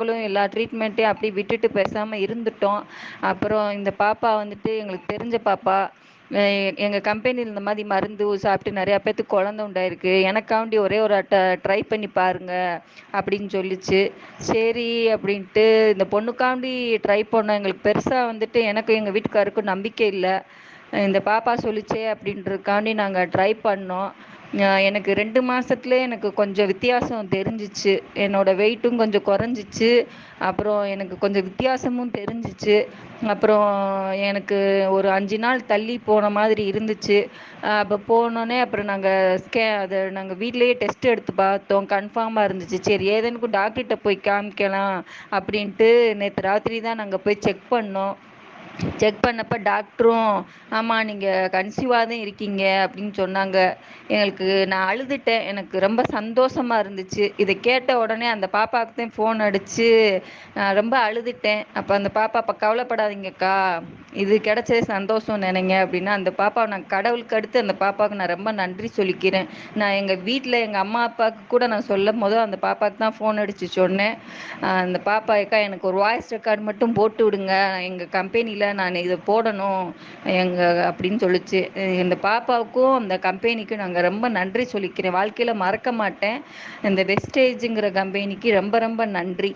நாங்களும் எல்லா ட்ரீட்மெண்ட்டையும் அப்படியே விட்டுட்டு பேசாம இருந்துட்டோம். அப்புறம் இந்த பாப்பா வந்துட்டு எங்களுக்கு தெரிஞ்ச பாப்பா. எங்க கம்பெனில இந்த மாதிரி மருந்து சாப்பிட்டு நிறைய பேத்துக்கு குழந்தை உண்டாயிருக்கு. எனக்காண்டி ஒரே ஒரு ட்ரை பண்ணி பாருங்க அப்படின்னு சொல்லிச்சு. சரி அப்படின்ட்டு இந்த பொண்ணுக்காண்டி ட்ரை பண்ணோம். எங்களுக்கு பெருசா வந்துட்டு எனக்கும் எங்க வீட்டுக்காருக்கும் நம்பிக்கை இல்லை. இந்த பாப்பா சொல்லிச்சே அப்படின்றதுக்காண்டி நாங்கள் ட்ரை பண்ணோம். எனக்கு 2 மாசத்துலயே எனக்கு கொஞ்சம் வித்தியாசம் தெரிஞ்சிச்சு. என்னோட வெயிட்டும் கொஞ்சம் குறைஞ்சிச்சு. அப்புறம் எனக்கு கொஞ்சம் வித்தியாசமும் தெரிஞ்சிச்சு. அப்புறம் எனக்கு ஒரு 5 நாள் தள்ளி போன மாதிரி இருந்துச்சு. அப்போ போனோடனே அப்புறம் அதை நாங்கள் வீட்டிலேயே டெஸ்ட் எடுத்து பார்த்தோம். கன்ஃபார்மாக இருந்துச்சு. சரி ஏதேனுக்கும் டாக்டர்கிட்ட போய் காமிக்கலாம் அப்படின்ட்டு நேற்று ராத்திரி தான் நாங்கள் போய் செக் பண்ணோம். செக் பண்ணப்ப டாக்டரும் ஆமாம் நீங்கள் கன்சீவாக தான் இருக்கீங்க அப்படின்னு சொன்னாங்க. நான் அழுதுட்டேன். எனக்கு ரொம்ப சந்தோஷமா இருந்துச்சு. இதை கேட்ட உடனே அந்த பாப்பாவுக்கு தான் ஃபோன் அடிச்சு நான் ரொம்ப அழுதுட்டேன். அப்போ அந்த பாப்பா அப்போ கவலைப்படாதீங்கக்கா, இது கிடைச்சதே சந்தோஷம் நினைங்க அப்படின்னா அந்த பாப்பாவை நான் கடவுளுக்கு அடுத்து அந்த பாப்பாவுக்கு நான் ரொம்ப நன்றி சொல்லிக்கிறேன். நான் எங்கள் வீட்டில் எங்கள் அம்மா அப்பாவுக்கு கூட நான் சொல்லும் போது அந்த பாப்பாவுக்கு தான் ஃபோன் அடித்து சொன்னேன். அந்த பாப்பா அக்கா எனக்கு ஒரு வாய்ஸ் ரெக்கார்டு மட்டும் போட்டு விடுங்க, எங்கள் கம்பெனியில் நான் இதை போடணும் அப்படின்னு சொல்லிச்சு. இந்த பாப்பாவுக்கும் அந்த கம்பெனிக்கும் நாங்கள் ரொம்ப நன்றி சொல்லிக்கிறேன். வாழ்க்கையில் மறக்க மாட்டேன். இந்த வெஸ்டேஜுங்கிற கம்பெனிக்கு ரொம்ப ரொம்ப நன்றி.